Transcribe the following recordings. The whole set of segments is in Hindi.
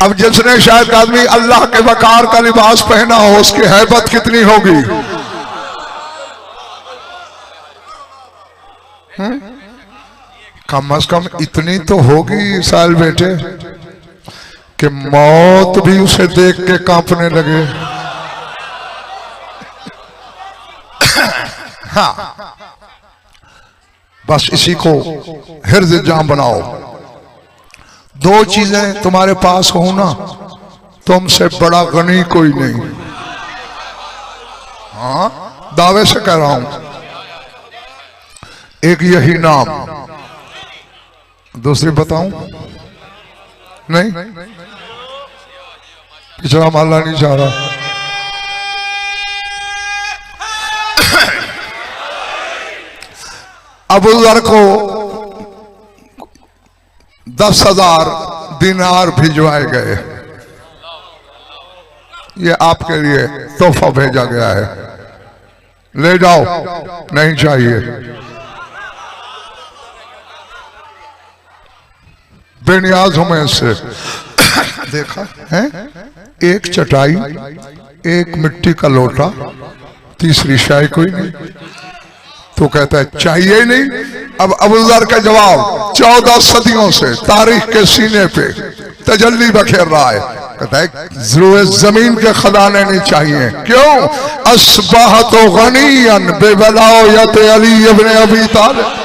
अब जिसने शायद आदमी अल्लाह के वकार का लिबास पहना हो उसकी हैबत कितनी होगी। कम से कम इतनी तो होगी साल बेटे कि मौत भी उसे देख के कांपने लगे। हाँ, बस इसी को हिर्ज़ जाम बनाओ। दो चीजें तुम्हारे पास हो ना, तुमसे बड़ा गनी कोई नहीं। हाँ, दावे से कह रहा हूं। एक यही नाम, दूसरी बताऊं? नहीं, पिछड़ा माला नहीं चाह रहा। अबू ज़र को 10,000 दिनार भिजवाए गए। ये आपके लिए तोहफा भेजा गया है, ले जाओ। नहीं चाहिए, बेनियाज हूं मैं इससे। देखा है, एक चटाई, एक मिट्टी का लोटा, तीसरी शाय कोई नहीं। तो कहता है चाहिए ही नहीं। अब अबू ज़र का जवाब 14 सदियों से तारीख के सीने पे तजल्ली बखेर रहा है। कहता है ज़रूर जमीन के खजाने नहीं चाहिए। क्यों? अस्बाहतो गनियन बेवलायत अली इब्न अबी तालिब।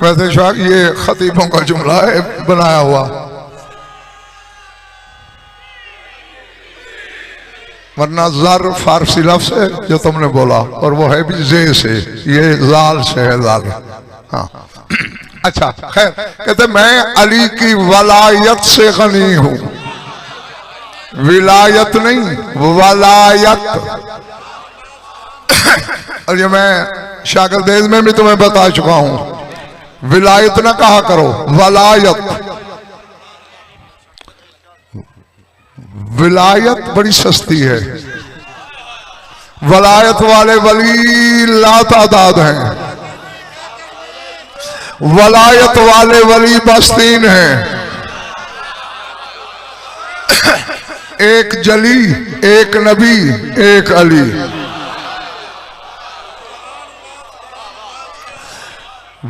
वैसे शाक ये खतीबों का जुमला है बनाया हुआ, वरना ज़र फारसी लफ्ज़ है जो तुमने बोला, और वो है भी जे से, ये लाल से है, लाल। हाँ, अच्छा खैर, कहते मैं अली की वलायत से गनी हूं। विलायत नहीं, वलायत। और ये मैं शागिर्देज में भी तुम्हें बता चुका हूं, विलायत ना कहा करो, वलायत। विलायत बड़ी सस्ती है, वलायत वाले वली लातादाद हैं, वलायत वाले वली बस्तीन हैं। एक जली, एक नबी, एक अली।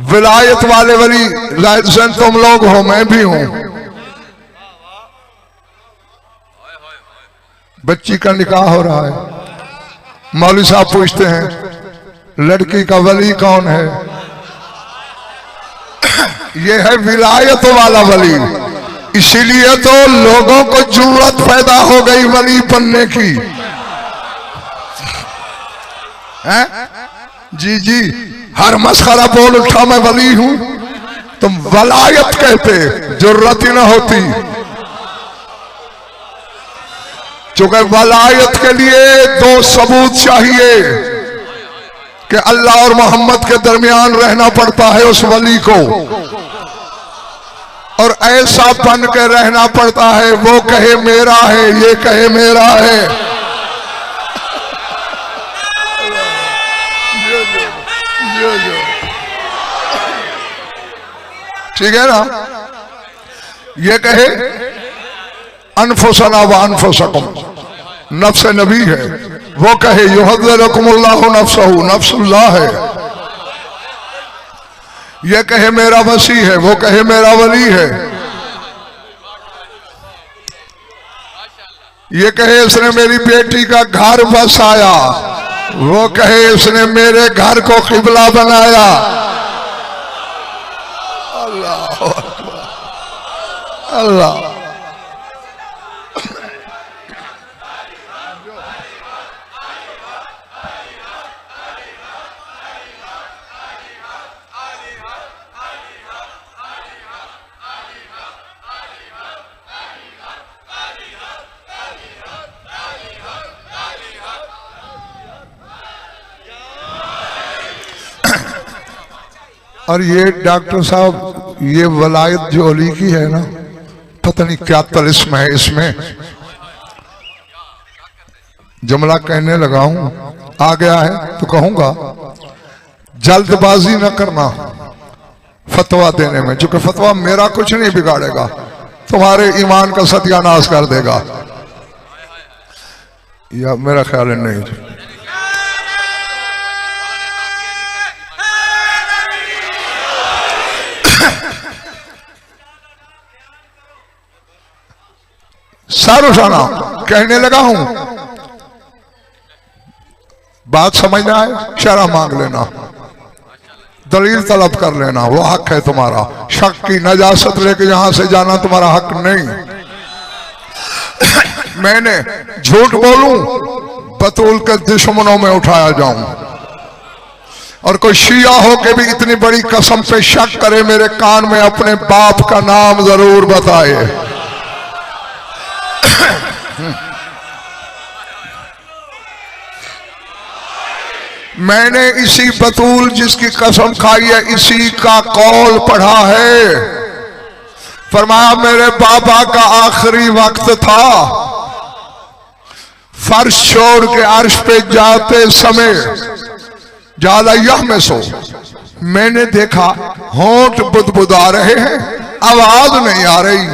विलायत वाले वली लाइसेंस तुम लोग हो, मैं भी हूं। बच्ची का निकाह हो रहा है, मौलवी साहब पूछते हैं लड़की का वली कौन है? ये है विलायत वाला वली। इसीलिए तो लोगों को जरूरत पैदा हो गई वली बनने की। है? जी जी, हर मस्खरा बोल उठा मैं वली हूं, तुम वलायत कहते, जरूरत ही ना होती। चूंकि वलायत के लिए दो सबूत चाहिए कि अल्लाह और मोहम्मद के दरमियान रहना पड़ता है उस वली को, और ऐसा बन के रहना पड़ता है वो कहे मेरा है, ये कहे मेरा है। ठीक है ना? ये कहे अनफुसना व अनफुसकुम, नफ्स नबी है, वो कहे युहद्दिरुकुमुल्लाहु नफ्सहु, नफ्सुल्लाह है। ये कहे मेरा वसी है, वो कहे मेरा वली है। ये कहे इसने मेरी बेटी का घर बसाया, वो कहे इसने मेरे घर को किबला बनाया। अल्लाह अल्लाह। और ये डॉक्टर साहब, ये वलायत जो अली की है ना, पता नहीं क्या तलिस्म है इसमें। जुमला कहने लगा हूं, आ गया है तो कहूंगा, जल्दबाजी न करना फतवा देने में, क्योंकि फतवा मेरा कुछ नहीं बिगाड़ेगा, तुम्हारे ईमान का सत्यानाश कर देगा। या मेरा ख्याल है नहीं। सारुशाना कहने लगा हूं, बात समझना है, शरा मांग लेना, दलील तलब कर लेना, वो हक है तुम्हारा। शक की नजासत लेके यहां से जाना तुम्हारा हक नहीं। मैंने झूठ बोलूं, बतूल के दुश्मनों में उठाया जाऊं, और कोई शिया हो के भी इतनी बड़ी कसम पे शक करे, मेरे कान में अपने बाप का नाम जरूर बताए। मैंने इसी बतूल जिसकी कसम खाई है, इसी का कौल पढ़ा है। फरमाया मेरे बाबा का आखिरी वक्त था, फर्श छोड़ के अर्श पे जाते समय ज्यादा यह में सो मैंने देखा होंठ बुदबुदा रहे हैं, आवाज नहीं आ रही।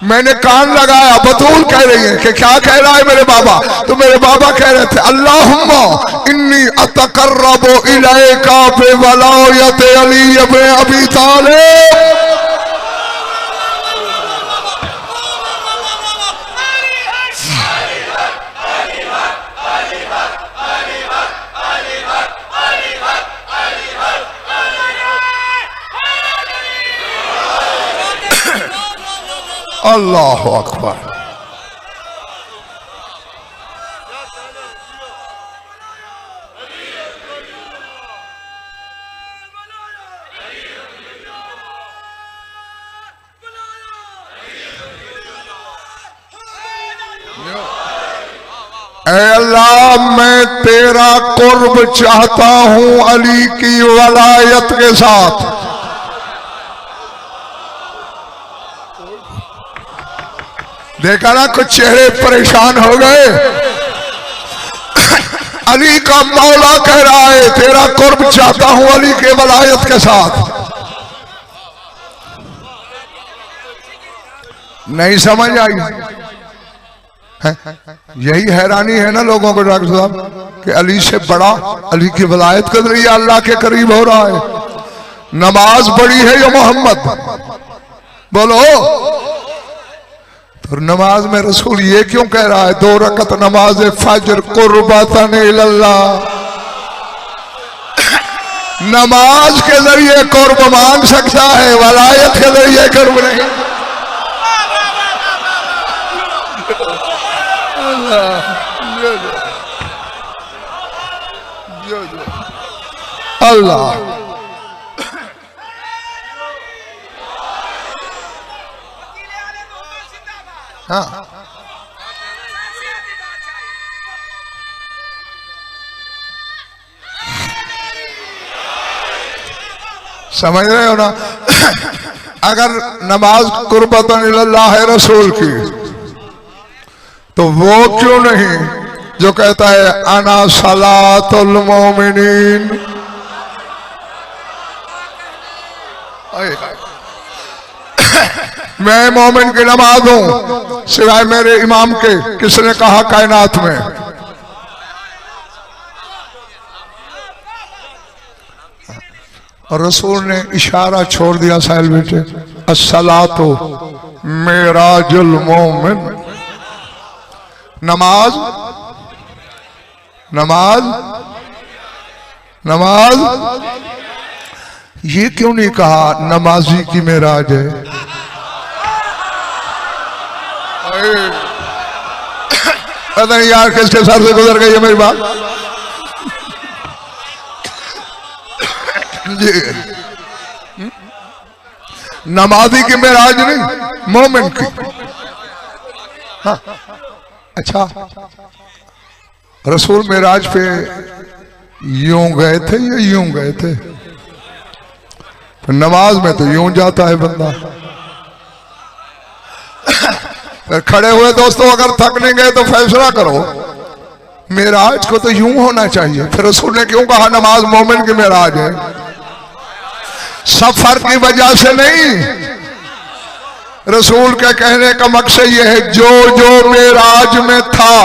मैंने कान लगाया, बतूल कह रही है कि क्या कह रहा है मेरे बाबा? तो मेरे बाबा कह रहे थे, अल्लाहुम्मा इन्नी अतकर्रबु इलैका बिवलायत अली इब्न अबी तालिब। अल्लाह अकबर। ऐ अल्लाह, मैं तेरा कुर्ब चाहता हूं अली की वलायत के साथ। देखा ना, कुछ चेहरे परेशान हो गए। अली का मौला कह रहा है तेरा कुर्ब चाहता हूं अली के वलायत के साथ। नहीं समझ आई है? यही हैरानी है ना लोगों को डॉक्टर साहब, कि अली से बड़ा, अली की वलायत के जरिए अल्लाह के करीब हो रहा है। नमाज बड़ी है या मोहम्मद? बोलो। और नमाज में रसूल ये क्यों कह रहा है 2 रकत नमाज फजर कुर्बतन इल्लल्लाह। नमाज के जरिए कुर्ब मांग सकता है, वलायत के जरिए कुर्ब नहीं। अल्लाह हाँ, समझ रहे हो ना? अगर नमाज कुर्बतन इल्लल्लाह है रसूल की, तो वो क्यों नहीं जो कहता है अना सलातुल मोमिनीन। मैं मोमिन की नमाज हूं सिवाय मेरे इमाम के। किसने कहा कायनात में? और रसूल ने इशारा छोड़ दिया, साहिल बेटे, अस्सलातु मेराजुल मोमिन। नमाज नमाज नमाज, ये क्यों नहीं कहा नमाजी की मेराज है? पता नहीं यार किसके सर से गुजर गई है मेरी बात। जी, नमाजी की मेराज नहीं, मोमिन की। हाँ, अच्छा, रसूल मेराज पे यूं गए थे या यूं गए थे? फिर नमाज में तो यूं जाता है बंदा। फिर खड़े हुए दोस्तों अगर थक नहीं गए तो फैसला करो, मेराज को तो यूं होना चाहिए। फिर रसूल ने क्यों कहा नमाज मोमिन की मेराज है? सफर की वजह से नहीं, रसूल के कहने का मकसद यह है जो जो मेराज में था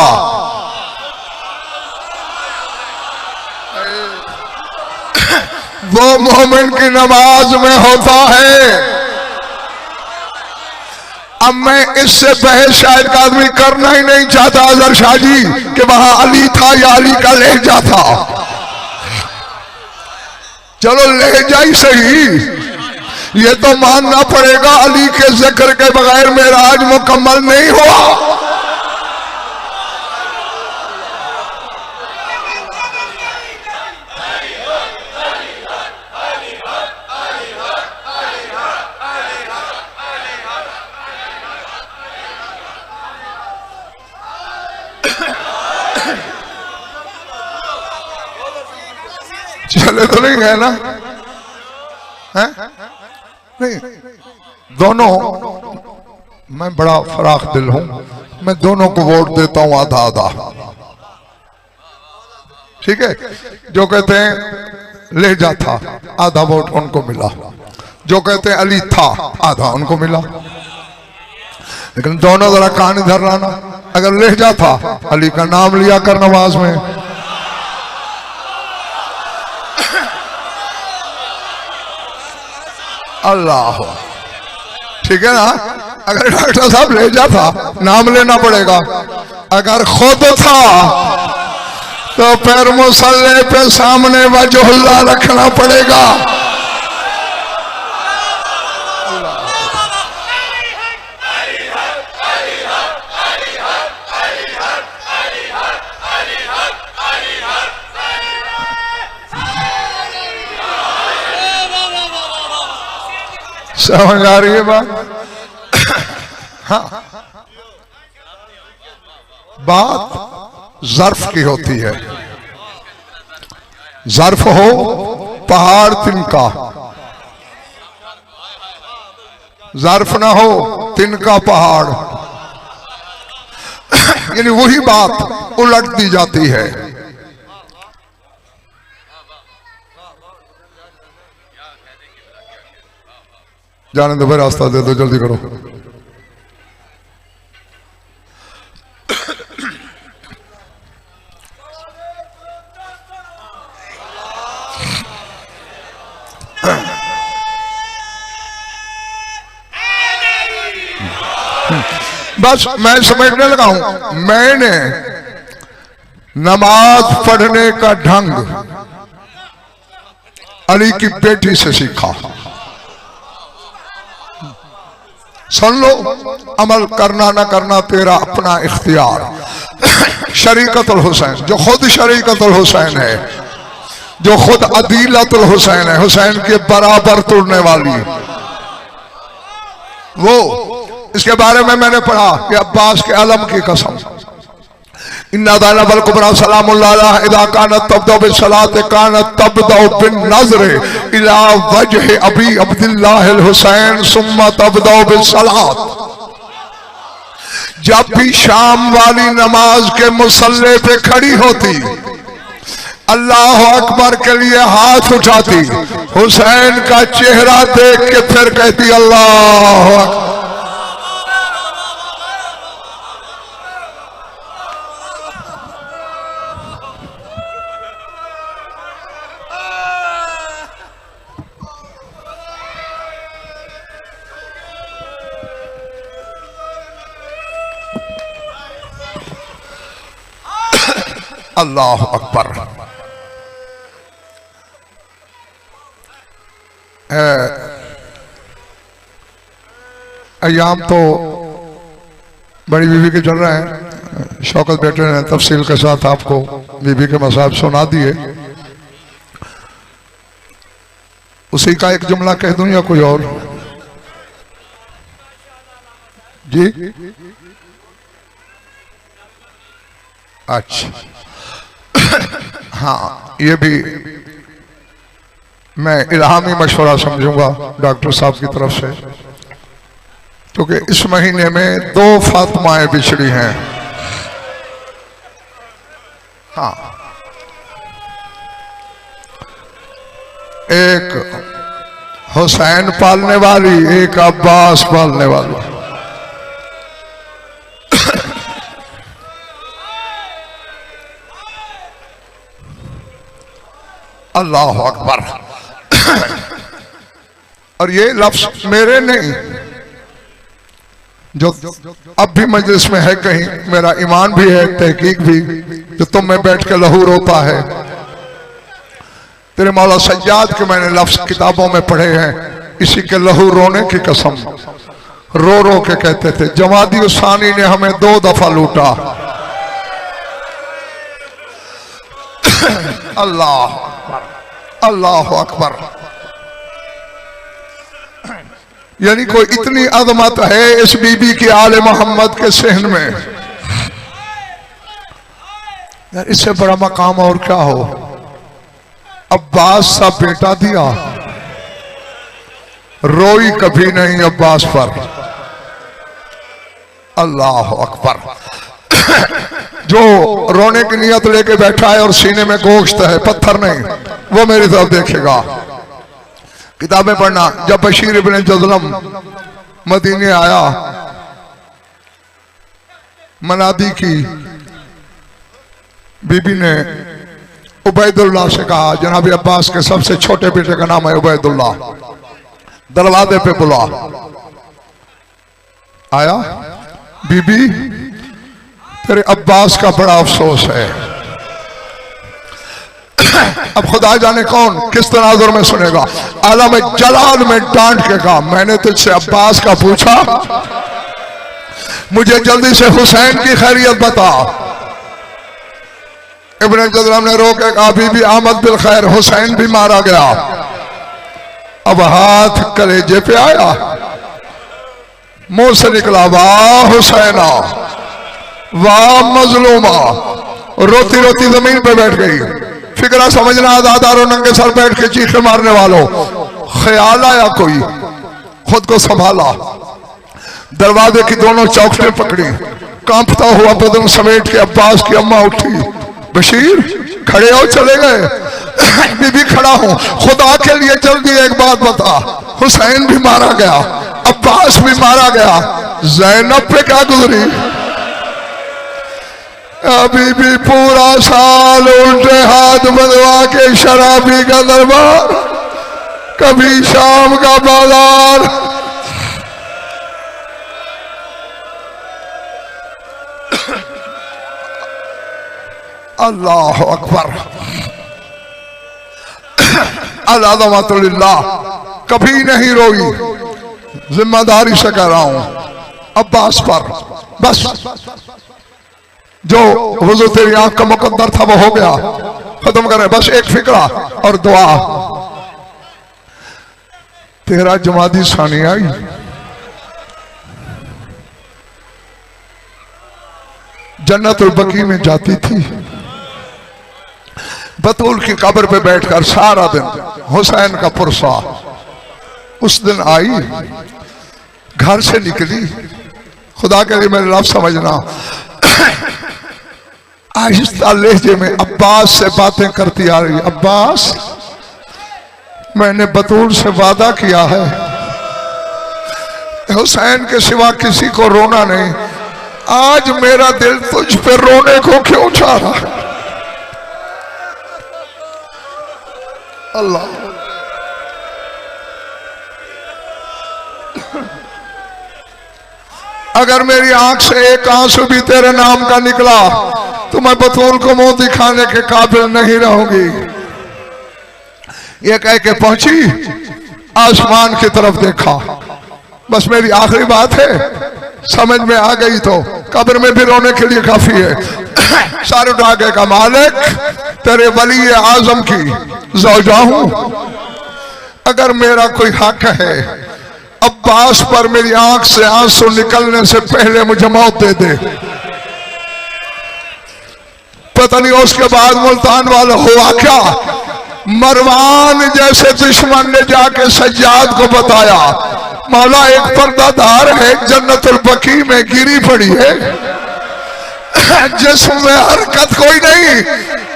वो मोमिन की नमाज में होता है। अब मैं इससे बहस शायद का आदमी करना ही नहीं चाहता अजहर शाह जी कि वहां अली था या अली का लहजा था। चलो लहजा ही सही, ये तो मानना पड़ेगा अली के जिक्र के बगैर मेराज मुकम्मल नहीं हुआ। चले तो नहीं गए ना? है? नहीं, दोनों, मैं बड़ा फराख दिल हूं, मैं दोनों को वोट देता हूं आधा आधा। ठीक है, जो कहते हैं लहजा था आधा वोट उनको मिला, जो कहते हैं अली था आधा उनको मिला। लेकिन दोनों जरा कान इधर लाना, अगर लहजा था अली का नाम लिया कर नमाज में। अल्लाह, ठीक है ना? अगर डॉक्टर साहब लहजा था नाम लेना पड़ेगा, अगर खुद था तो फिर मुसल्ले पे सामने वजहुल्लाह रखना पड़ेगा। समझ आ रही है बात? हाँ, बात ज़र्फ की होती है। ज़र्फ हो पहाड़ तिनका, ज़र्फ ना हो तिनका पहाड़, यानी वही बात उलट दी जाती है। जाने दो, फिर रास्ता दे दो, जल्दी करो। बस मैं समझने लगा हूं, मैंने नमाज पढ़ने का ढंग अली की बेटी से सीखा। सुन लो, अमल करना ना करना तेरा अपना इख्तियार। शरीकतुल हुसैन, जो खुद शरीकतुल हुसैन है, जो खुद अदीलतुल हुसैन है, हुसैन के बराबर तुड़ने वाली, वो, इसके बारे में मैंने पढ़ा कि अब्बास के अलम की कसम, इन्ना दाना बल कुबरा सलामुल्लाह अलैहा इदा कानत तब्दउ बिस्सलात कानत तब्दउ बिन नज़र इला वजह अबी अब्दुल्लाह अल हुसैन सुम्मा तब्दउ बिस्सलात। जब भी शाम वाली नमाज के मुसल्ले पे खड़ी होती, अल्लाह अकबर के लिए हाथ उठाती, हुसैन का चेहरा देख के फिर कहती अल्लाह अकबर। अल्लाह अकबर। अयाम तो बड़ी बीवी के चल रहे हैं, शौकत बेटे ने तफसील के साथ आपको बीवी के मसाब सुना दिए। उसी का एक जुमला कह दूं या कोई और? जी अच्छा, हाँ, ये भी मैं इल्हामी मशवरा समझूंगा डॉक्टर साहब की तरफ से, क्योंकि इस महीने में 2 फातिमाएं बिछड़ी हैं। हाँ, एक हुसैन पालने वाली, एक अब्बास पालने वाली। अल्लाह अकबर। और ये लफ्ज मेरे नहीं, जो अब भी मजलिस में है, कहीं मेरा ईमान भी है, तहकीक भी, जो तुम में बैठ के लहू रोता है। तेरे मौला सज्जाद के मैंने लफ्ज किताबों में पढ़े हैं, इसी के लहू रोने की कसम, रो रो के कहते थे जमादी उसानी ने हमें 2 दफा लूटा। अल्लाह अल्लाह अकबर। यानी कोई इतनी अजमत है इस बीबी की आले मोहम्मद के सहन में, यार इससे बड़ा मकाम और क्या हो। अब्बास सा बेटा दिया, रोई कभी नहीं अब्बास पर। अल्लाह अकबर। जो रोने की नियत लेके बैठा है और सीने में गोश्त है, पत्थर नहीं, वो मेरी तरफ देखेगा। किताबें पढ़ना। जब बशीर इब्न जज़लम मदीने आया, मनादी की बीबी ने उबैदुल्लाह से कहा, जनाब अब्बास के सबसे छोटे बेटे का नाम है उबैदुल्लाह, दरवाजे पे बुला। आया, बीबी तेरे अब्बास का बड़ा अफसोस है। अब खुदा जाने कौन किस तनाजुर में सुनेगा। आलम जलाल में डांट के कहा, मैंने तुझसे अब्बास का पूछा, मुझे जल्दी से हुसैन की खैरियत बता। इब्न जज़लम ने रो के कहा, बीबी आमद बिल खैर, हुसैन भी मारा गया। अब हाथ कलेजे पे आया, मुंह से निकला, वाह हुसैना, वाह मजलूमा। रोती रोती जमीन पे बैठ गई। फिक्रा समझना, आजादारों नंगे सर बैठ के चीखे मारने वालों, ख्याल आया कोई, खुद को संभाला, दरवाजे की दोनों चौखटें पकड़ी, कांपता हुआ बदन समेट के अब्बास की अम्मा उठी। बशीर खड़े हो, चले गए। बीबी खड़ा हूं, खुदा के लिए जल्दी एक बात बता, हुसैन भी मारा गया, अब्बास भी मारा गया, ज़ैनब पे क्या गुजरी? अभी भी पूरा साल उल्टे हाथ बंधवा के शराबी का दरबार, कभी शाम का बाजार। अल्लाह अकबर। अल्लाह कभी नहीं रोई, जिम्मेदारी से कह रहा हूं अब्बास पर। बस जो हुजूर तेरी आंख का मुकद्दर था वो हो गया, खत्म करें। बस एक फिक्रा और दुआ। तेरा जमादी सानी आई, जन्नतुल बकी में जाती थी, बतूल की कब्र पे बैठकर सारा दिन हुसैन का पुरसा। उस दिन आई, घर से निकली, खुदा के लिए मेरे लफ्ज़ समझना, आहिस्ता लहजे में अब्बास से बातें करती आ रही। अब्बास, मैंने बतूल से वादा किया है, हुसैन के सिवा किसी को रोना नहीं। आज मेरा दिल तुझ पे रोने को क्यों चाह रहा है? अल्लाह, अगर मेरी आंख से एक आंसू भी तेरे नाम का निकला तो मैं बतूल को मुंह दिखाने के काबिल नहीं रहूंगी। ये कह के पहुंची, आसमान की तरफ देखा। बस मेरी आखिरी बात है, समझ में आ गई तो कब्र में भी रोने के लिए काफी है। सारे डाके का मालिक तेरे वली आजम की ज़ौजा हूं, अगर मेरा कोई हक है अब्बास पर मेरी आंख से आंसू निकलने से पहले मुझे मौत दे दे। पता नहीं उसके बाद मुल्तान वाला हुआ क्या, मरवान जैसे दुश्मन ने जाके सज्जाद को बताया, मौला एक पर्दादार है जन्नतुल बकी में गिरी पड़ी है, जिसमें हरकत कोई नहीं।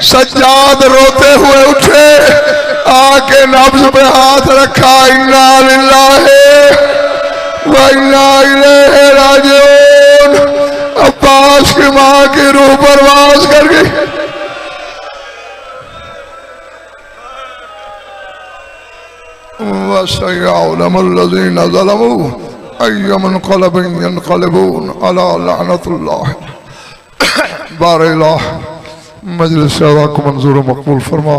सज्जाद रोते हुए उठे, आके नब्ज पे हाथ रखा, इन्ना लिल्लाहि व इन्ना इलैहि राजिऊन। अब्बास की मां की रूह परवास कर गई। वसयअलमुल्लज़ीना ज़लमू अय्युमुनक़लबिन यनक़लिबून अला लअनतुल्लाह। बारिल्लाह मजलिस अज़ा को मंजूर मकबूल फरमा,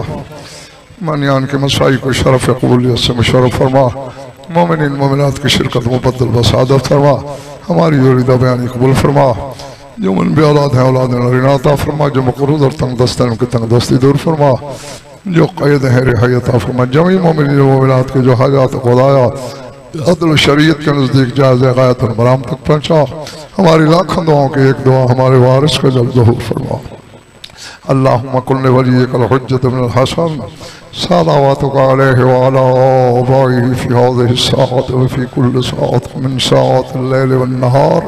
मनियान के मसाई को शरफ कबूलियत से मुशर्रफ फरमा, मोमिनीन मोमिनात की शिरकत मुबद्दल व सआदत फरमा, हमारी योरिदा बयानी कबूल फरमा। जो मन बे औलाद है औलाद नरीनाता फरमा, जो मकरूज और तंग दस्त है उनकी तंग दस्ती दूर फरमा, जो क़ैद है रिहायता फरमा। जमी मोमिनीन मोमिनात के जो हाजात खुदाया अदल शरीयत के नज़दीक जायज़ गायत और मराम तक पहुँचा। हमारी लाखों दुआओं की एक दुआ हमारे वारिस को जल्द ज़हूर फरमा। अल्लाहुम्मा कुल्ले वलिय्यिकल हुज्जत मिनल हसन सलावातुका अलैहि व अला आबाइहि फी हाज़िहि स्साअति व फी कुल्लि साअतिन मिन साअतिल लैलि वन नहार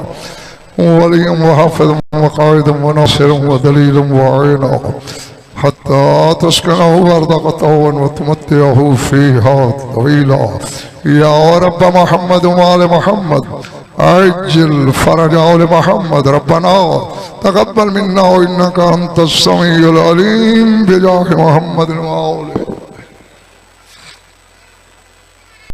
वलिय्यन व हाफ़िज़न व क़ाइदन व नासिरन व दलीलन व आइना हत्ता तस्कनहु मर्दक़तन व तुमत्तिअहु फ़ीहा तवीला। या रब्ब मुहम्मद व आले मुहम्मद अज्जिल फ़रज आले मुहम्मद। रब्बना तक़ब्बल मिन्ना इन्नका अंतस समीउल अलीम बिजाहि मुहम्मद व आले